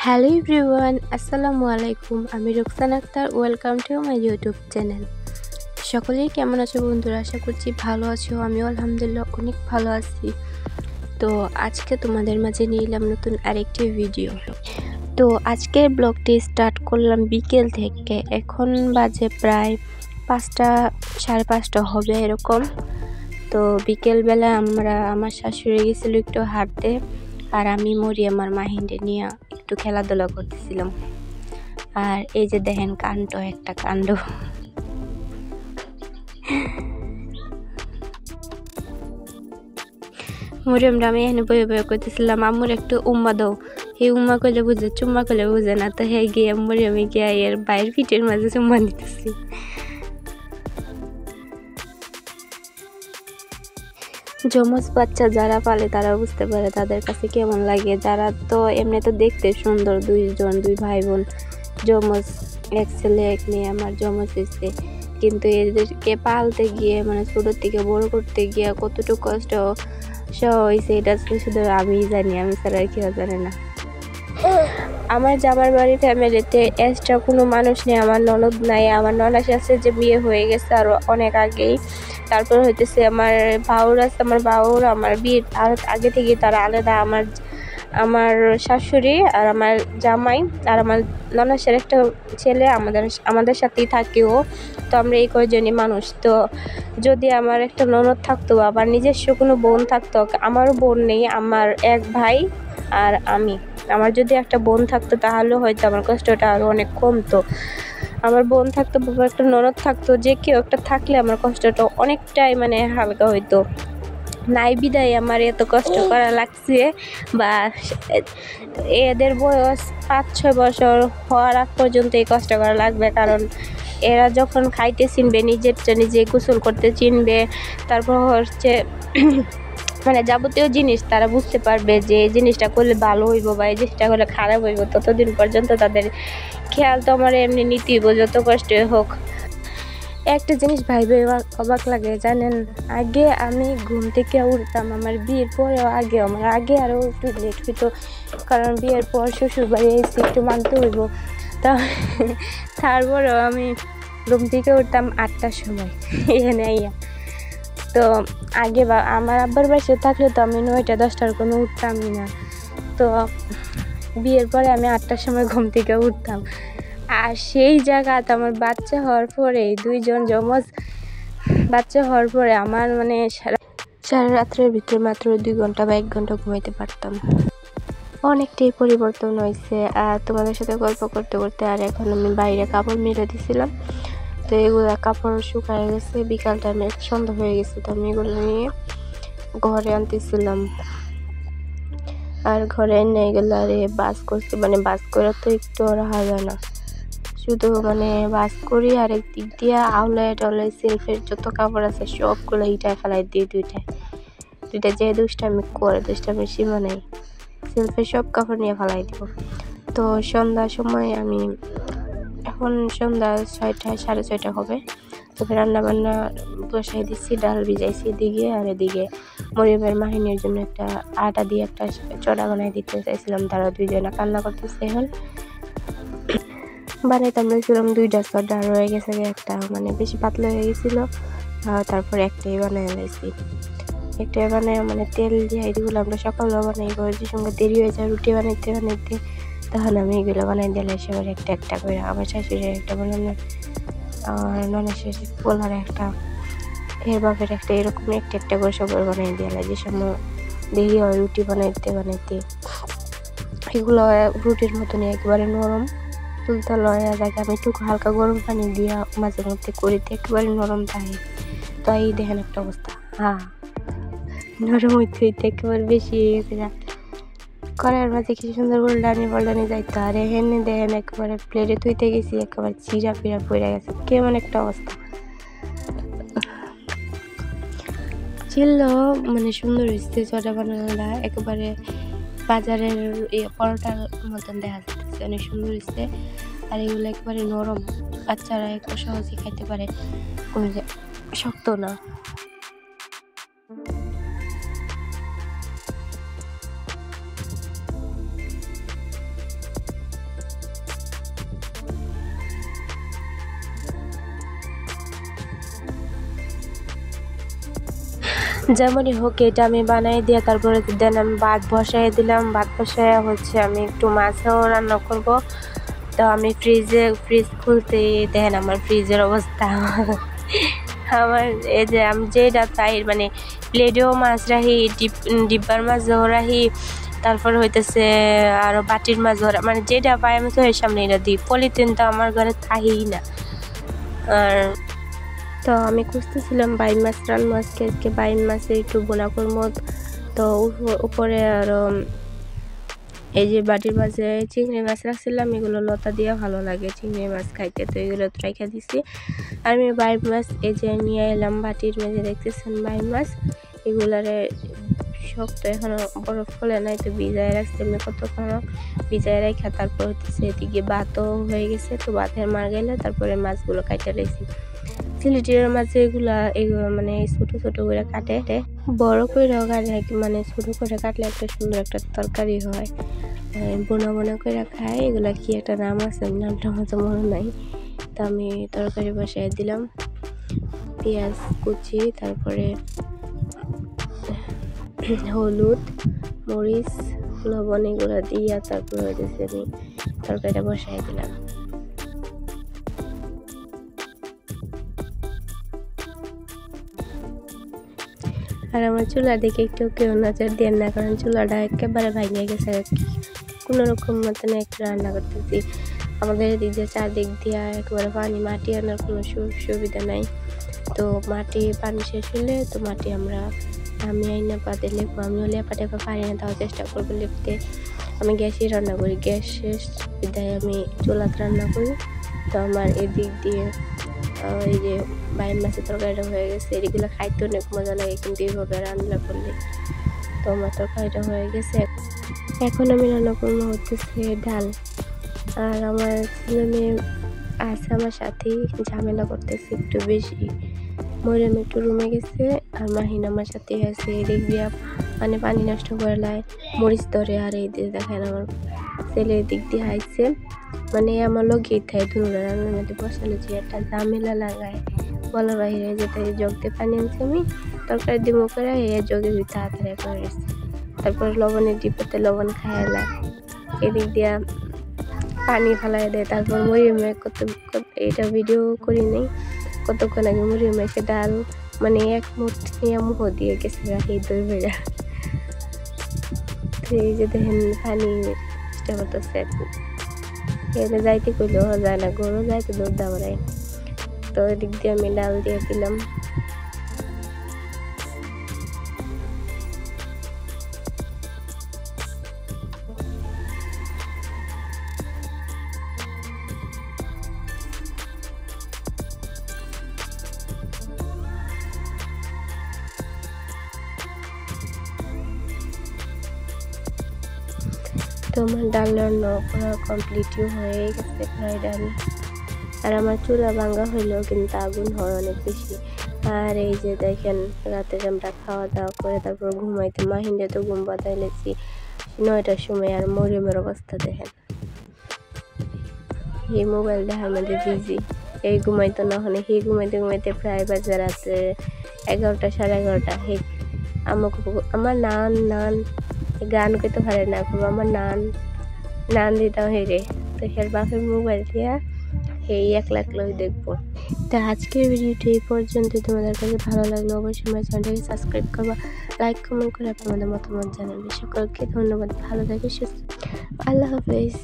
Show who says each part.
Speaker 1: Hello everyone, আসসালামু আলাইকুম। আমি Ruksana Akhtar. Welcome to my YouTube channel. সকলেই কেমন আছো বন্ধুরা? আশা করছি ভালো আছো। আমিও আলহামদুলিল্লাহ অনেক ভালো আছি। তো আজকে তোমাদের মাঝে নিয়ে এলাম নতুন আরেকটি ভিডিও। তো আজকের ব্লগটি স্টার্ট করলাম বিকেল থেকে। এখন বাজে প্রায় 5টা, 5:30 হবে এরকম। তো বিকেলবেলা আমার শাশুড়ি গেছিলো একটু হাঁটতে, আর আমি মরিয়ম আর মাহিন্ডে নিয়ে একটু খেলাধুলা করতেছিলাম। আর এই যে দেখেন একটা কাণ্ড। মরিয়মরা আমি এখানে বয়ে বয়ে করতেছিলাম, আম্মুর একটু উম্মা দাও। এই উম্মা করলে বুঝে, চুম্মা করলে বুঝে না। তো হে গিয়ে মরিয়মে গিয়ে এর বাইরের পিঠের মাঝে চুম্মা দিতেছি। যমজ বাচ্চা যারা পালে তারা বুঝতে পারে তাদের কাছে কেমন লাগে। যারা তো এমনি তো দেখতে সুন্দর, দুই ভাই বোন যমজ, এক ছেলে এক মেয়ে আমার যমজ হয়েছে, কিন্তু এদেরকে পালতে গিয়ে মানে ছোটোর থেকে বড় করতে গিয়ে কতটুকু কষ্ট হয়েছে এটা শুধু আমিই জানি, আমি ছাড়া আর কেউ জানে না। আমার জামার বাড়ি ফ্যামিলিতে এক্সট্রা কোনো মানুষ নেই। আমার ননদ নাই। আমার ননদ আছে যে বিয়ে হয়ে গেছে আরও অনেক আগেই। তারপর হইতেছে আমার বাউর আছে। আমার বাউর আমার বিয়ের আগে থেকে তারা আলাদা। আমার শাশুড়ি আর আমার জামাই আর আমার ননদের একটা ছেলে আমাদের সাথেই থাকেও। তো আমরা এই কয়জনই মানুষ। তো যদি আমার একটা ননদ থাকতো, আবার নিজস্ব কোনো বোন থাকতো, আমারও বোন নেই, আমার এক ভাই আর আমি। আমার যদি একটা বোন থাকতো তাহলে হয়তো আমার কষ্টটা আরও অনেক কমতো। আমার বোন থাকতো, একটা ননদ থাকতো, যে কেউ একটা থাকলে আমার কষ্টটা অনেকটাই মানে হালকা হইতো। নাই বিদায় আমার এত কষ্ট করা লাগছে। বা এদের বয়স 5-6 বছর হওয়ার আগ পর্যন্ত এই কষ্ট করা লাগবে, কারণ এরা যখন খাইতে চিনবে, নিজেরটা নিজে গোসল করতে চিনবে, তারপর হচ্ছে মানে যাবতীয় জিনিস তারা বুঝতে পারবে যে এই জিনিসটা করলে ভালো হইব বা এই জিনিসটা করলে খারাপ হইব, ততদিন পর্যন্ত তাদের খেয়াল তো আমার এমনি নিতে হইব যত কষ্ট হোক। একটা জিনিস ভাইবে অবাক লাগে জানেন, আগে আমি ঘুম থেকে উঠতাম, আমার বিয়ের পরেও আমার আগে আরও একটু লেট হইতো, কারণ বিয়ের পর শ্বশুর বাড়ি এসে একটু মানতে হইব। তারপরেও আমি ঘুম থেকে উঠতাম 8টার সময় এখানে আইয়া। তো আগে আমার আব্বার বাসে থাকলে তো আমি 9টা-10টার কোনো উঠতামই না। তো বিয়ের পরে আমি 8টার সময় ঘুম থেকে উঠতাম। আর সেই জায়গাতে আমার বাচ্চা হওয়ার পরে, 2জন যমজ বাচ্চা হওয়ার পরে আমার মানে সারা রাত্রের ভিতরে মাত্র 2 ঘন্টা বা 1 ঘন্টা ঘুমাইতে পারতাম। অনেকটাই পরিবর্তন হয়েছে। আর তোমাদের সাথে গল্প করতে করতে আর এখন আমি বাইরে কাপড় মেলে দিয়েছিলাম। তো এগুলো কাপড় শুকায় গেছে, বিকাল টাইমে সন্ধ্যা হয়ে গেছে। তো আমি এগুলো নিয়ে ঘরে আনতেছিলাম। আর ঘরে এনে এগুলো আরে বাস করছি, মানে বাস করে তো একটু রাখা যায় না, শুধু মানে বাস করি। আর একদিক দিয়ে আউলায় টাউলায় সেলফের যত কাপড় আছে সবগুলো ইটায় ফেলাই দিই। দুইটা যে দুষ্টামির সীমা নেই, সেলফের সব কাপড় নিয়ে ফেলাই দিব। তো সন্ধ্যার সময় আমি এখন সন্ধ্যা 6টা 6:30 হবে। তবে রান্নাবান্না বসাই দিচ্ছি, ডাল ভিজাইছি এদিকে। আর এদিকে মরিয়মের মাহিনীর জন্য একটা আটা দিয়ে একটা চড়া বানাই দিতে চাইছিলাম। তারা 2জনে কান্না করতেছে। এখন বানাইতাম বলছিলাম 2টা চড়া, রয়ে গেছে একটা, মানে বেশি পাতলা হয়ে গেছিলো। তারপর একটাই বানাই লাইছি। একটাই বানায় মানে তেল দিয়ে এগুলো আমরা সকালবেলা বানাই, যে সঙ্গে দেরি হয়ে যায় রুটি বানাইতে তখন আমি এগুলো বানাই দিলে সবার একটা করে। আমার শাশুড়ির একটা বানানো, আর ননের শেষের পোলার একটা, এর বাপের একটা, এরকম একটা করে সবার বানাই দিলে যে সময় দেরি হয় রুটি বানাইতে। এগুলো রুটির মতনই একেবারে নরম তুলতাল হয়ে থাকে। আমি একটু হালকা গরম পানি দিয়ে মাঝে মধ্যে করিতে একেবারে নরম থাকে। তো এই দেখেন একটা অবস্থা, নরম হইতে একেবারে বেশি হয়ে গেছে। কড়াইয়ের মাঝে কি সুন্দর গোল্ডানি যাইতো, আর এখানে দেখেন একেবারে প্লেটে থুইতে গেছি, একেবারে চিরা পিরা পড়ে গেছে, কেমন একটা অবস্থা ছিল। মানে সুন্দর হয়েছে চটা বানানোটা, একেবারে বাজারের পরোটার মতন দেখা যাচ্ছে, অনেক সুন্দর হয়েছে। আর এগুলো একেবারে নরম, বাচ্চারা একটু সহজে খাইতে পারে, কোনো শক্ত না। যেমনই হোক এটা আমি বানাই দিয়ে তারপরে দেন আমি ভাত বসাই দিলাম। ভাত বসায় হচ্ছে আমি একটু মাছও রান্না করব। তো আমি ফ্রিজ খুলতে দেখেন আমার ফ্রিজের অবস্থা। আমার এই যে আমি যেটা চাই মানে প্লেটেও মাছ রাখি, ডিব্বার মাছও রাখি, তারপর হইতেছে আরও বাটির মাছও মানে যেটা পাই আমি তো এর সামনে এটা দিই। পলিথিন তো আমার ঘরে থাকেই না। আর তো আমি খুঁজতেছিলাম বাইম মাছ রান্না, আজকে বাইম মাছে একটু বোনা করবো। তো উপরে আরও এই যে বাটির মাঝে চিংড়ি মাছ রাখছিলাম, এগুলো লতা দিয়ে ভালো লাগে চিংড়ি মাছ খাইতে, তো এগুলো রেখে দিছি। আর আমি বাইম মাছ এই যে নিয়ে এলাম বাটির মাঝে, দেখতেছেন বাইম মাছ এগুলারে শক্ত এখনো বরফ ফলে নাই, তো ভিজায় রাখছি আমি কতক্ষণ ভিজায় রেখা। তারপর হচ্ছে এদিকে ভাতও হয়ে গেছে, তো ভাতের মার গেলে তারপরে মাছগুলো কাটে রেখেছি। সিলেটের মাঝে এগুলো মানে ছোট ছোট করে কাটে, বড় করেও কাটে, মানে ছোট করে কাটলে একটা সুন্দর একটা তরকারি হয়, বোনা বোনা করে খায়। এগুলা কি একটা নাম আছে, নামটা মতো মনে নাই। তো আমি তরকারি বসাই দিলাম, পেঁয়াজ কুচি, তারপরে হলুদ মরিচ লবণ এগুলো দিয়া তারপরে হয়েছে আমি তরকারিটা বসাই দিলাম। আর আমার চুলা দেখে একটু কেউ নজর দেন না, কারণ চুলাটা একেবারে ভাঙিয়ে গেছে। কোনো রকম মতন একটু রান্না করতেছি। আমাদের এদিক দিয়ে চারদিক দিয়ে একেবারে পানি, মাটি আনার কোনো সুবিধা নাই। তো মাটি পানি শেষ হলে তো মাটি আমি আইনা পাতে লেপবো। আমিও লেপা টেপা পারি না, তাও চেষ্টা করবো লেপতে। আমি গ্যাসে রান্না করি, গ্যাস শেষ বিদায় আমি চুলাতে রান্না করি। তো আমার এদিক দিয়ে এই যে বাইম মাছের তরকারিটা হয়ে গেছে। এগুলো খাইতে অনেক মজা লাগে কিন্তু এইভাবে রান্না করলে। তো আমার তরকারিটা হয়ে গেছে, এখন আমি রান্না করবো হচ্ছে ডাল। আর আমার ছেলে মেয়ে আছে আমার সাথেই, ঝামেলা করতেছে একটু বেশি। মরিয়ম একটু রুমে গেছে আর মাহিন আমার সাথেই আছে। এদিক দিয়ে মানে পানি নষ্ট করলায় মরিচ ধরে, আর এই দিয়ে দেখেন আমার ছেলে এদিক দিয়ে আইছে, মানে আমার লগেই থাকে ধুনুরা রান্নার মধ্যে বসালে যে একটা ঝামেলা লাগায় বলার বাইরে। যেতে জগতে পানি আনছে আমি তরকারি দিব করে জগে তাড়াতাড়ি করে এসছে। তারপর লবণের ডিপোতে লবণ খাইলা এদিক দিয়া পানি ফেলাই দেয়। তারপর মরিয়মে এটা ভিডিও করি নেই, কতক্ষণ আগে মরিয়মে এসে ডাল মানে এক মুঠ নিয়ে মুহ দিয়ে গেছে এই দই বেড়া। তো এই যে দেখেন পানি চেষ্টা করতেছে, এখানে যাইতে কইলেও যায় না, গরু যাইতে দৌড় দাঁড়ায়। তো এদিক দিয়ে আমি ডাল দিয়ে দিলাম। তো আমার ডাল রান্না করা কমপ্লিটই হয়ে গেছে প্রায় ডাল। আর আমার চুলা ভাঙা হইলেও কিন্তু আগুন হয় অনেক বেশি। আর এই যে দেখেন রাতে আমরা খাওয়া দাওয়া করে তারপর ঘুমাইতে মাহিন্দে তো ঘুম বাঁধাই লেছি 9টার সময়। আর মরিয়মের অবস্থা দেখেন, এই মোবাইল দেখার মধ্যে বিজি, এই ঘুমাইতো না হলে হে ঘুমাইতে ঘুমাইতে প্রায় বাজে রাতে 11টা সাড়ে 11টা। হে আমার নান গান করতে পারে না, আমার নান দিতাম হেরে। তো হের বাপের মোবাইল দিয়া এই একলা একলাই দেখবো। তো আজকের ভিডিওটি এই পর্যন্ত। তোমাদের কাছে ভালো লাগলে অবশ্যই আমার চ্যানেলটাকে সাবস্ক্রাইব করবা, লাইক কমেন্ট করে আপনাদের মতামত জানাবে। সকলকে ধন্যবাদ, ভালো থাকে সুস্থ, আল্লাহ হাফেজ।